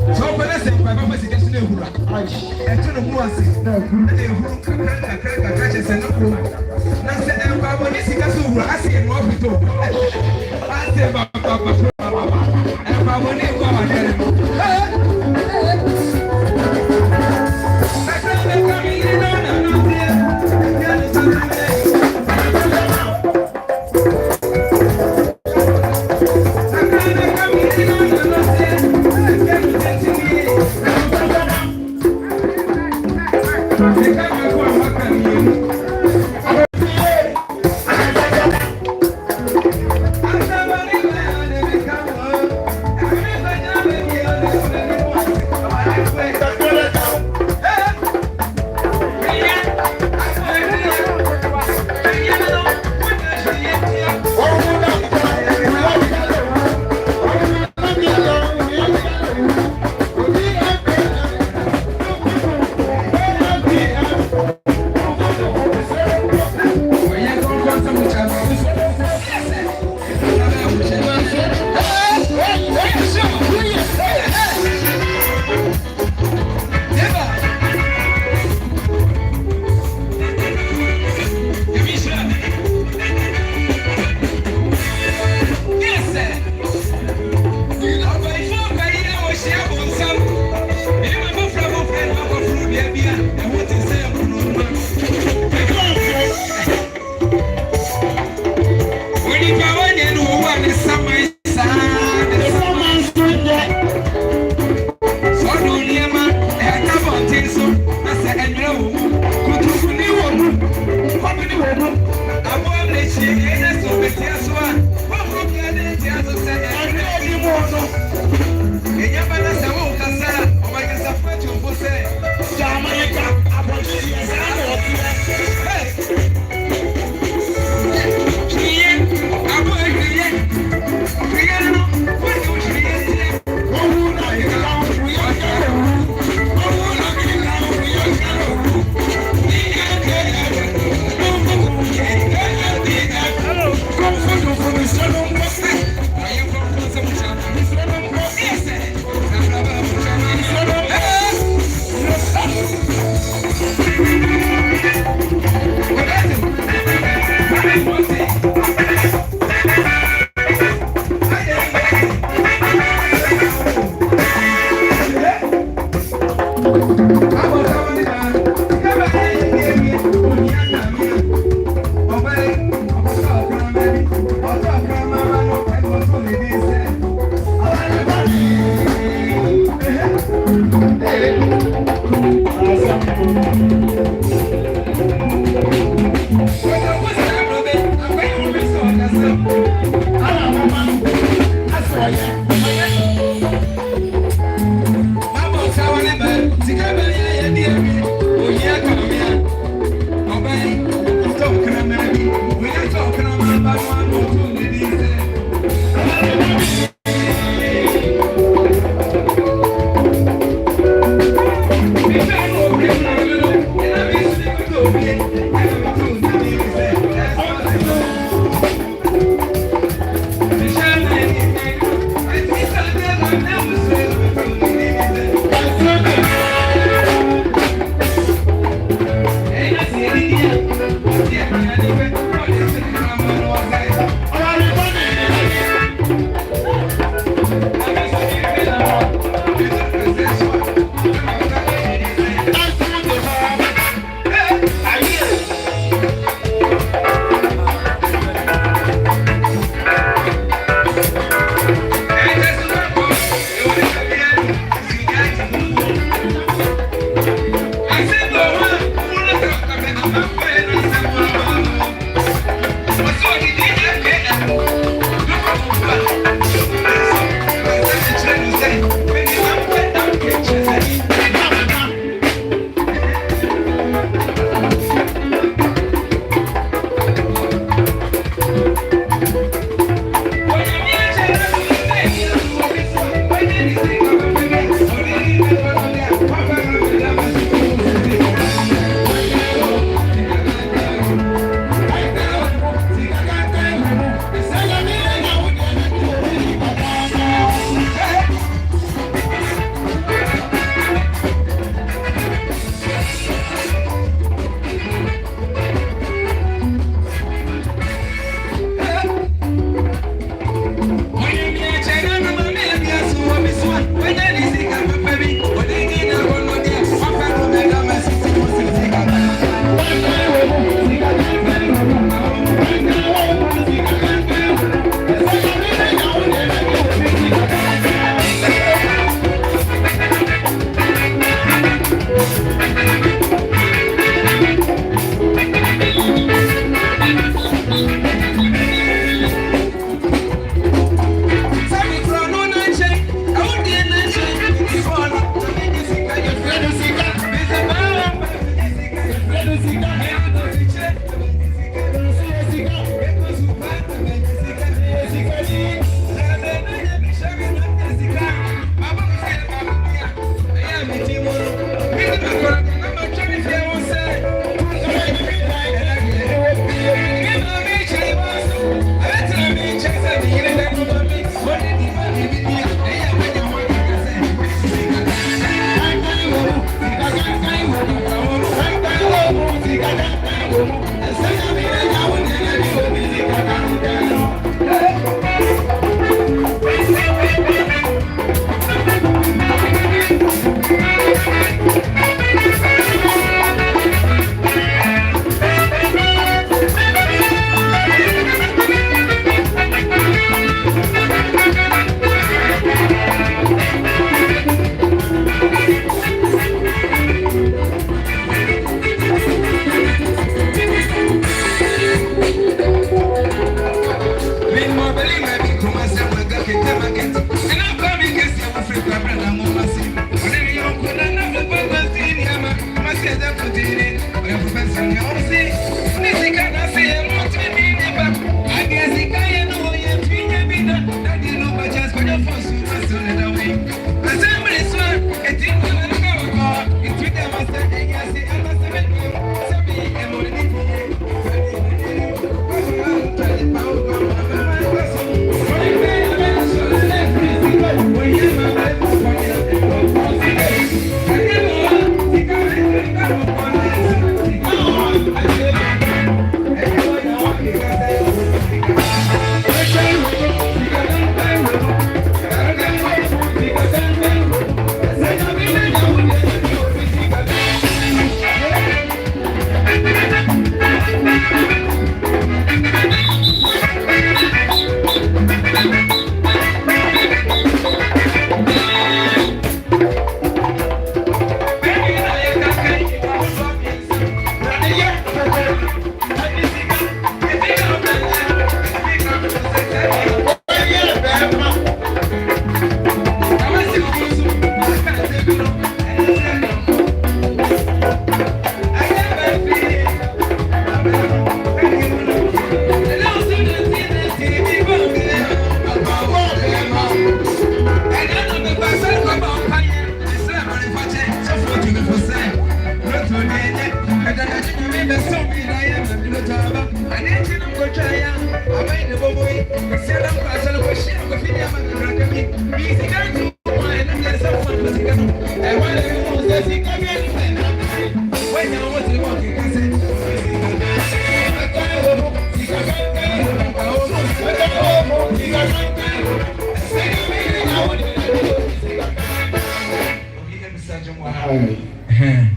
So when I say my mama is getting a hula, I turn a moose, no, catches and no. Now say, and Baba is a castle, I see a more to I say, Baba, and Baba name Baba.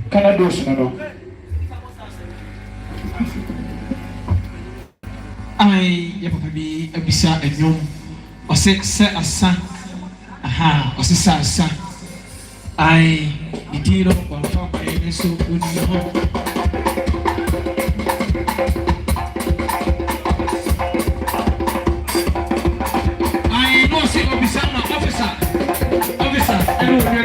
Kanadoes no. Ai ya papa bi abisa enyom ose se asa aha ose sa asa ai idiro kwa papa ene so unyo ai no se obisa ma officer eno sa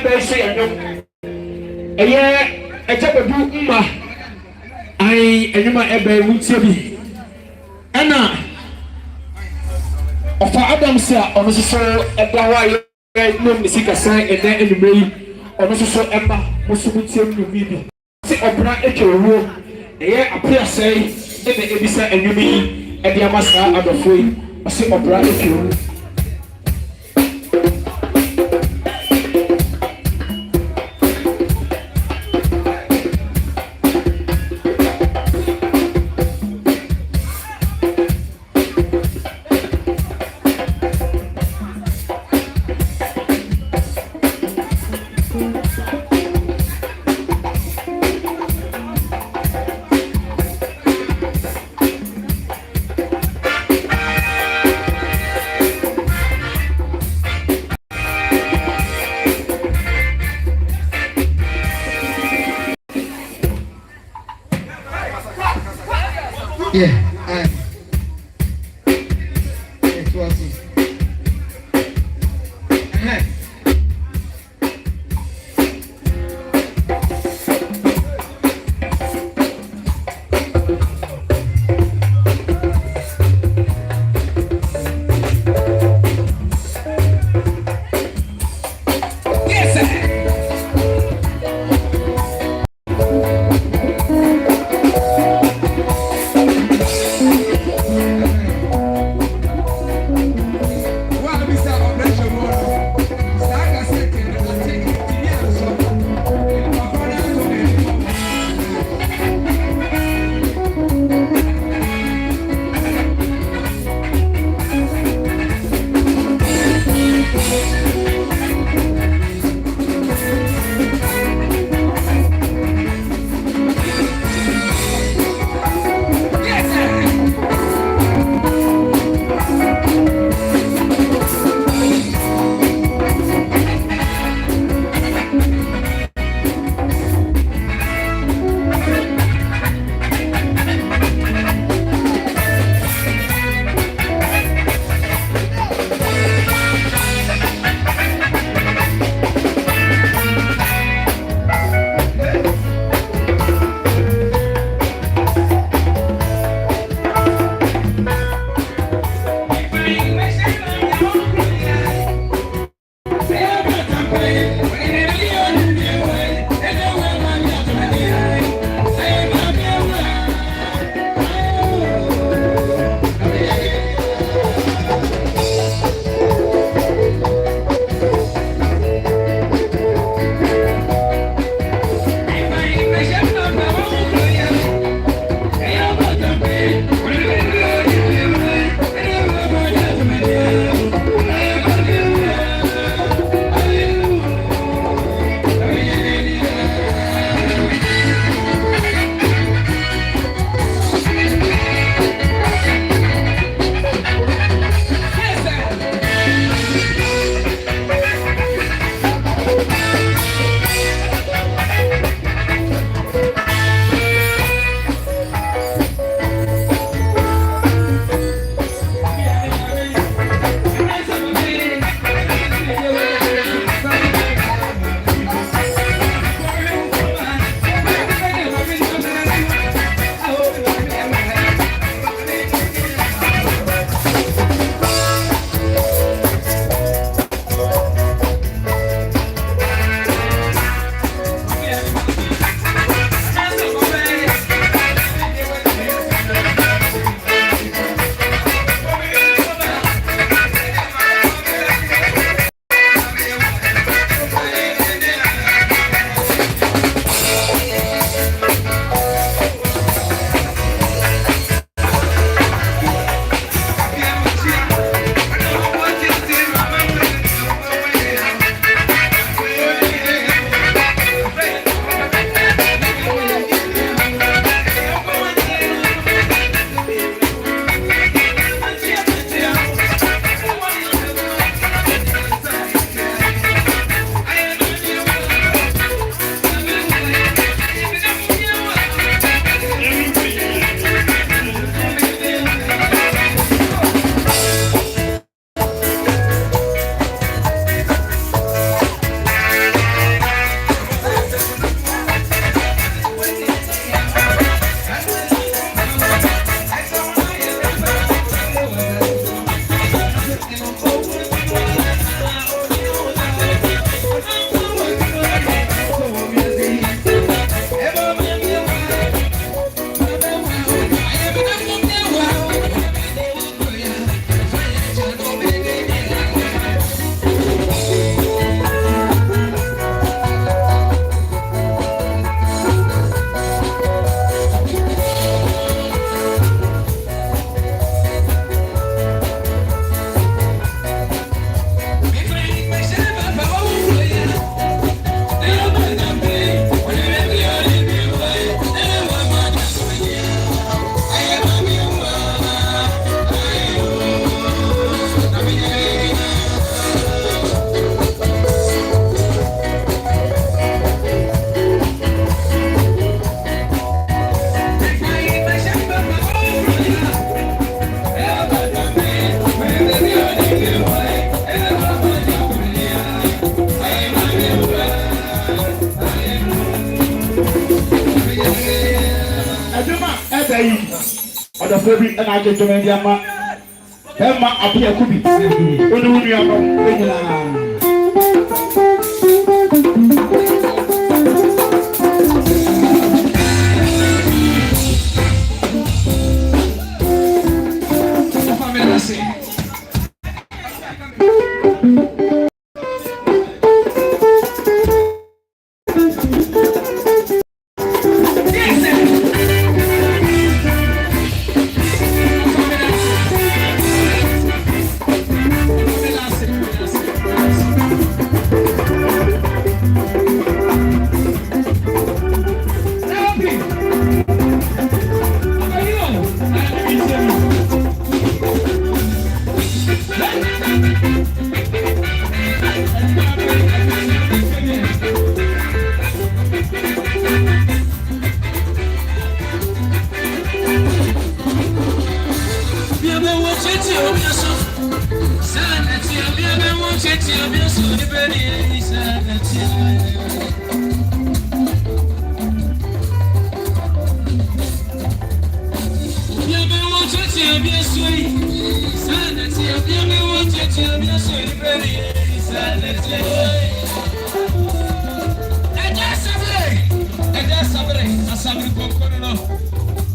ebe so yɛnyom ɛyɛ ɛkyɛbɛdu mma ai ɛnyoma ebe wutie bi ɛna ɔfa Adams a ɔno soso ɛda hɔ a yɛnom ne sikasan ɛnɛ anwummerɛ yi ɔno soso ɛma moso mutie nnwom yi bi sɛ ɔbra atwa owuo ɛyɛ apreasɛe ɛna ebisa nnwom yi ɛde ama saa adɔfoɔ yi ɔsɛ ɔbra atwa owuo. Yeah, it was. Other favorite and I get to Mediama. Emma appear could be. When you are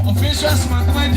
Offinso Aseibu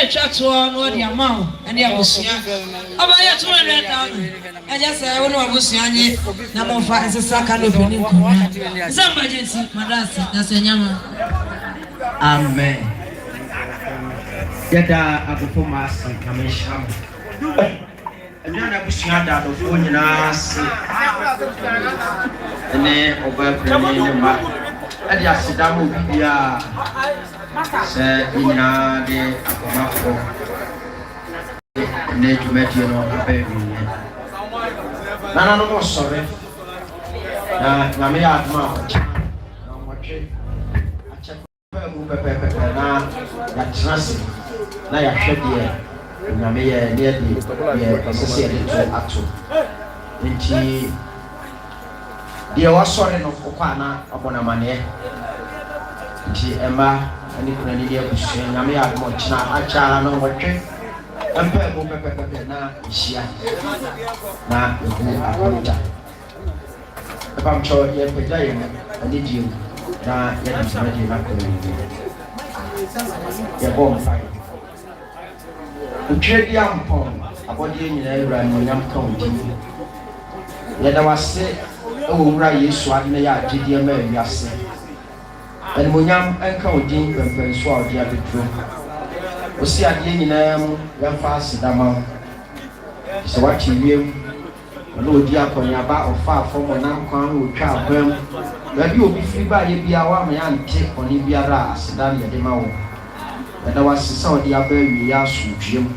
Chatuan, what the amount, and the Abusia. About your 200,000. I just say, I want to Abusiani, number 5 is a second opening. Somebody, Madras, that's a yama. Amen. Get a before Master Commission. And then I wish you had that of one in us. And then over premium. And yes, that will be say ina de akomafo ne tumeti no abebi na no mo sore na me ya aduma na mo twe ache mu pepe na ya trance na ya hwede na me ye ne de sese de to ato nti de wa sore no kokwa na abona mane nti emma ani kuna ni dia busu nyame ya mo china acha no wotwe empe bo pepe na hia na ebu akonta pam cho ye peja ye ani dio na ye di na ko ye bom fire utwe dia mpon abodi nyina ewura no nyam kan di ye da wase ewura Yesu adne ya agide ma wiase and Munyam and Counting when Sword the other true. We see a day in them fast Dama. So what you will, Lord Diacon, about or far from a nam crown will child them. Where you will be free by your Biawa and take on Ibiara, Sedan Yadimao. And I was so the other Yasu Jim.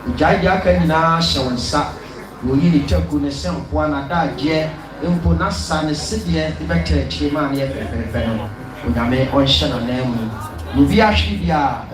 The Jayaka in our show and sat. Will you take on the same one at that year? Impona San City, the better Chiman yet. Onyame onhyɛ na nan mu no bi ahwe bia